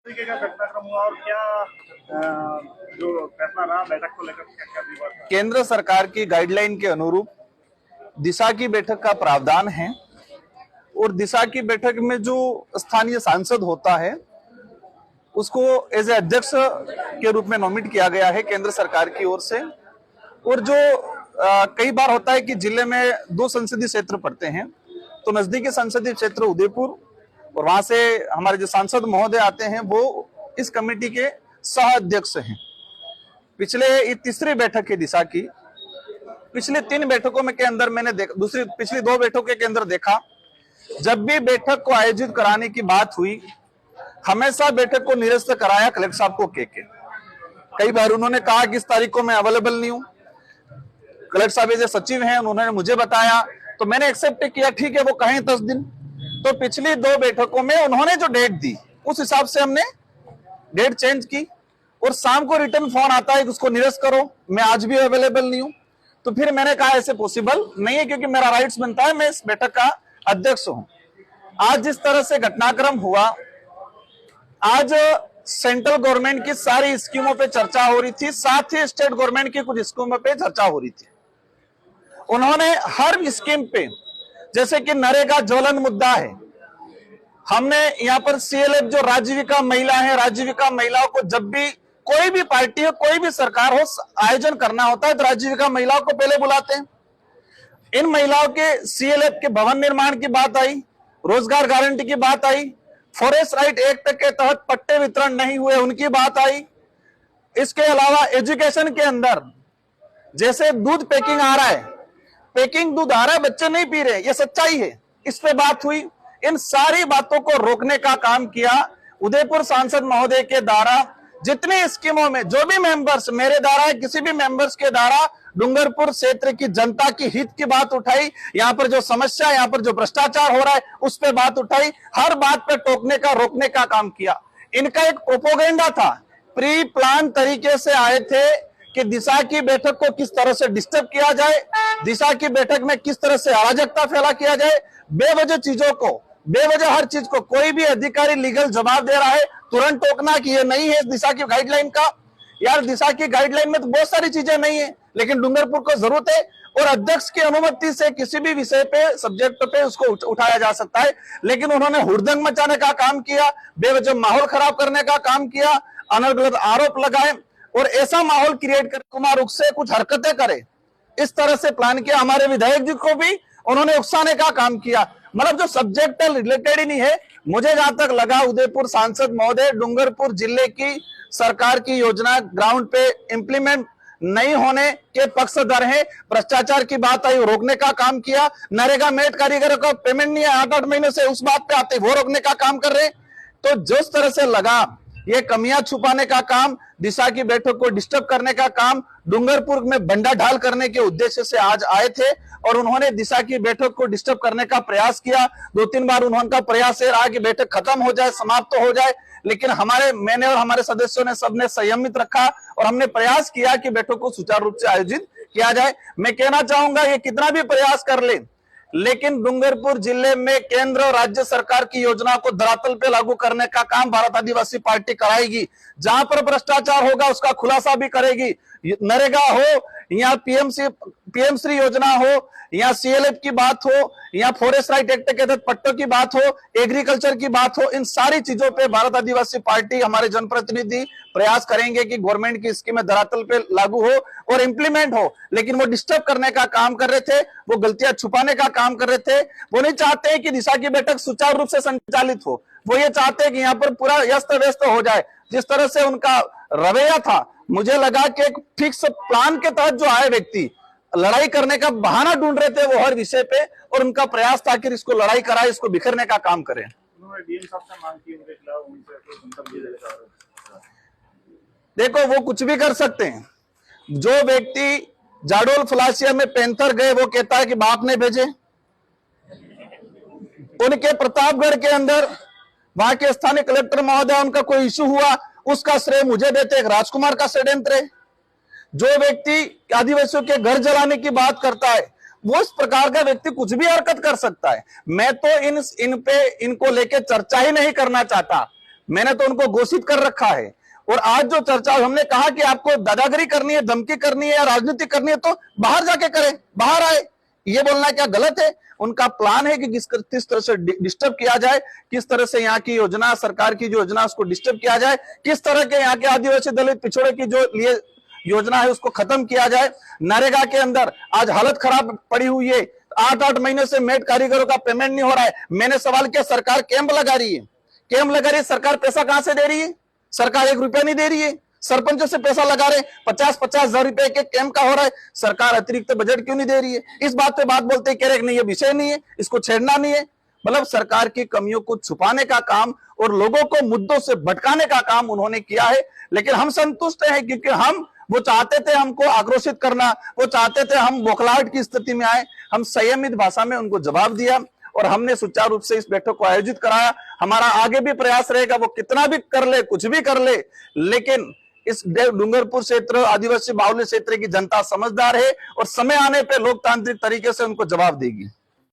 तरीके का घटनाक्रम हुआ और क्या जो फैसला रहा बैठक को लेकर, क्या विवाद था? केंद्र सरकार की गाइडलाइन के अनुरूप दिशा की बैठक का प्रावधान है और दिशा की बैठक में जो स्थानीय सांसद होता है उसको एज ए अध्यक्ष के रूप में नॉमिनेट किया गया है केंद्र सरकार की ओर से। और जो कई बार होता है कि जिले में 2 संसदीय क्षेत्र पड़ते हैं, तो नजदीकी संसदीय क्षेत्र उदयपुर और वहां से हमारे जो सांसद महोदय आते हैं वो इस कमेटी के सह अध्यक्ष हैं। पिछले ये तीसरी बैठक है दिशा की। पिछले 3 बैठकों में के अंदर मैंने पिछली 2 बैठकों के अंदर देखा, जब भी बैठक को आयोजित कराने की बात हुई हमेशा बैठक को निरस्त कराया कलेक्टर साहब को के। कई बार उन्होंने कहा कि इस तारीख को मैं अवेलेबल नहीं हूं। कलेक्टर साहब जो सचिव हैं उन्होंने मुझे बताया तो मैंने एक्सेप्ट किया, ठीक है वो कहें 10 दिन। तो पिछली 2 बैठकों में उन्होंने जो डेट दी उस हिसाब से हमने डेट चेंज की और शाम को रिटर्न फोन आता है कि उसको निरस्त करो, मैं आज भी अवेलेबल नहीं हूं। तो फिर मैंने कहा ऐसे पॉसिबल नहीं है क्योंकि मेरा राइट्स बनता है, मैं इस बैठक का अध्यक्ष हूं। आज जिस तरह से घटनाक्रम हुआ, आज सेंट्रल गवर्नमेंट की सारी स्कीमों पे चर्चा हो रही थी, साथ ही स्टेट गवर्नमेंट की कुछ स्कीमों पे चर्चा हो रही थी। उन्होंने हर स्कीम पे, जैसे कि नरेगा ज्वलन मुद्दा है, हमने यहाँ पर सीएलएफ जो राजीविका महिला है, राजीविका महिलाओं को जब भी कोई भी पार्टी हो, कोई भी सरकार हो, आयोजन करना होता है तो राजीविका महिलाओं को पहले बुलाते हैं। इन महिलाओं के सीएलएफ के भवन निर्माण की बात आई, रोजगार गारंटी की बात आई, फॉरेस्ट राइट एक्ट के तहत पट्टे वितरण नहीं हुए उनकी बात आई। इसके अलावा एजुकेशन के अंदर जैसे दूध पैकिंग आ रहा है, पैकिंग दूध आ रहा है, बच्चे नहीं पी रहे, ये सच्चाई है, इस पे बात हुई। इन सारी बातों को रोकने का काम किया उदयपुर सांसद महोदय के द्वारा। जितनी स्कीमों में जो भी मेंबर्स मेरे द्वारा है, किसी भी मेंबर्स के द्वारा डूंगरपुर क्षेत्र की जनता की हित की बात उठाई, यहाँ पर जो समस्या, यहाँ पर जो भ्रष्टाचार हो रहा है उस पर बात उठाई, हर बात पे टोकने का रोकने का काम किया। इनका एक प्रोपोगेंडा था, प्री प्लान तरीके से आए थे कि दिशा की बैठक को किस तरह से डिस्टर्ब किया जाए, दिशा की बैठक में किस तरह से अराजकता फैला किया जाए, बेवजह चीजों को, बेवजह हर चीज को कोई भी अधिकारी लीगल जवाब दे रहा है तुरंत टोकना कि ये नहीं है दिशा की गाइडलाइन का। यार दिशा की गाइडलाइन में तो बहुत सारी चीजें नहीं है, लेकिन डूंगरपुर को जरूरत है और अध्यक्ष की अनुमति से किसी भी विषय पे, सब्जेक्ट पे उसको उठाया जा सकता है। लेकिन उन्होंने हुड़दंग मचाने का काम किया, बेवजह माहौल खराब करने का काम किया, अनर्गल आरोप लगाए और ऐसा माहौल क्रिएट कर कुमार से कुछ हरकतें करे, इस तरह से प्लान किया। हमारे विधायक जी को भी उन्होंने उकसाने का काम किया। मतलब जो सब्जेक्ट रिलेटेड ही नहीं है। मुझे जहां तक लगा उदयपुर सांसद महोदय डूंगरपुर जिले की सरकार की योजना ग्राउंड पे इंप्लीमेंट नहीं होने के पक्षधर हैं। भ्रष्टाचार की बात आई, रोकने का काम किया। नरेगा मेट कारीगरों का पेमेंट नहीं है 8-8 महीने से, उस बात पे आते वो रोकने का काम कर रहे। तो जिस तरह से लगा ये कमियां छुपाने का काम, दिशा की बैठक को डिस्टर्ब करने का काम, डूंगरपुर में बंडा ढाल करने के उद्देश्य से आज आए थे और उन्होंने दिशा की बैठक को डिस्टर्ब करने का प्रयास किया। 2-3 बार उनका प्रयास ये रहा कि बैठक खत्म हो जाए, समाप्त हो जाए, लेकिन मैंने और हमारे सदस्यों ने सबने संयमित रखा और हमने प्रयास किया कि बैठक को सुचारू रूप से आयोजित किया जाए। मैं कहना चाहूंगा ये कितना भी प्रयास कर ले, लेकिन डूंगरपुर जिले में केंद्र और राज्य सरकार की योजना को धरातल पे लागू करने का काम भारत आदिवासी पार्टी कराएगी। जहां पर भ्रष्टाचार होगा उसका खुलासा भी करेगी। नरेगा हो या पीएम श्री योजना हो या सीएलएफ की बात हो या फॉरेस्ट राइट एक्ट के तहत पट्टों की बात हो, एग्रीकल्चर की बात हो, इन सारी चीजों पे भारत आदिवासी पार्टी, हमारे जनप्रतिनिधि प्रयास करेंगे कि गवर्नमेंट की स्कीमें धरातल पे लागू हो और इंप्लीमेंट हो। लेकिन वो डिस्टर्ब करने का काम कर रहे थे, वो गलतियां छुपाने का काम कर रहे थे। वो नहीं चाहते कि दिशा की बैठक सुचारू रूप से संचालित हो, वो ये चाहते हैं कि यहाँ पर पूरा व्यस्त व्यस्त हो जाए। जिस तरह से उनका रवैया था, मुझे लगा कि एक फिक्स प्लान के तहत जो आए व्यक्ति लड़ाई करने का बहाना ढूंढ रहे थे वो हर विषय पे, और उनका प्रयास था कि इसको लड़ाई कराए, इसको बिखरने का काम करें। उन्होंने डीएम साहब से मांग की उनके खिलाफ, उनसे कोई मंतव्य देने का। देखो वो कुछ भी कर सकते हैं। जो व्यक्ति जाडोल फलासिया में पैंथर गए वो कहता है कि बाप ने भेजे। उनके प्रतापगढ़ के अंदर वहां के स्थानीय कलेक्टर महोदय, उनका कोई इशू हुआ उसका श्रेय मुझे देते, एक राजकुमार का षड्यंत्र है। जो व्यक्ति आदिवासियों के घर जलाने की बात करता है वो इस प्रकार का व्यक्ति कुछ भी हरकत कर सकता है। मैं तो इनको लेके चर्चा ही नहीं करना चाहता। मैंने तो उनको घोषित कर रखा है। और आज जो चर्चा हमने कहा कि आपको दादागिरी करनी है, धमकी करनी है या राजनीति करनी है तो बाहर जाके करें, बाहर आए। ये बोलना क्या गलत है? उनका प्लान है कि किस तरह से डिस्टर्ब किया जाए, किस तरह से यहाँ की योजना, सरकार की जो योजना उसको डिस्टर्ब किया जाए, किस तरह के यहाँ के आदिवासी दलित पिछड़े की जो लिए योजना है उसको खत्म किया जाए। नरेगा के अंदर आज हालत खराब पड़ी हुई है, 8-8 महीने से मेड कारीगरों का पेमेंट नहीं हो रहा है। मैंने सवाल किया, सरकार कैंप लगा रही है, कैंप लगा रही है, सरकार पैसा कहां से दे रही है? सरकार 1 रुपया नहीं दे रही है। सरपंचों से पैसा लगा रहे, 50-50 हजार रुपए के कैंप का हो रहा है, सरकार अतिरिक्त बजट क्यों नहीं दे रही है? इस बात पे बात बोलते कह रहे नहीं ये विषय नहीं है, इसको छेड़ना नहीं है। मतलब सरकार की कमियों को छुपाने का काम और लोगों को मुद्दों से भटकाने का काम उन्होंने किया है। लेकिन हम संतुष्ट हैं क्योंकि वो चाहते थे हमको आक्रोशित करना, वो चाहते थे हम बौखलाहट की स्थिति में आए। हम संयमित भाषा में उनको जवाब दिया और हमने सुचारू रूप से इस बैठक को आयोजित कराया। हमारा आगे भी प्रयास रहेगा, वो कितना भी कर ले, कुछ भी कर ले, लेकिन इस डूंगरपुर क्षेत्र, आदिवासी बाहुल्य क्षेत्र की जनता समझदार है और समय आने पे लोकतांत्रिक तरीके से उनको जवाब देगी।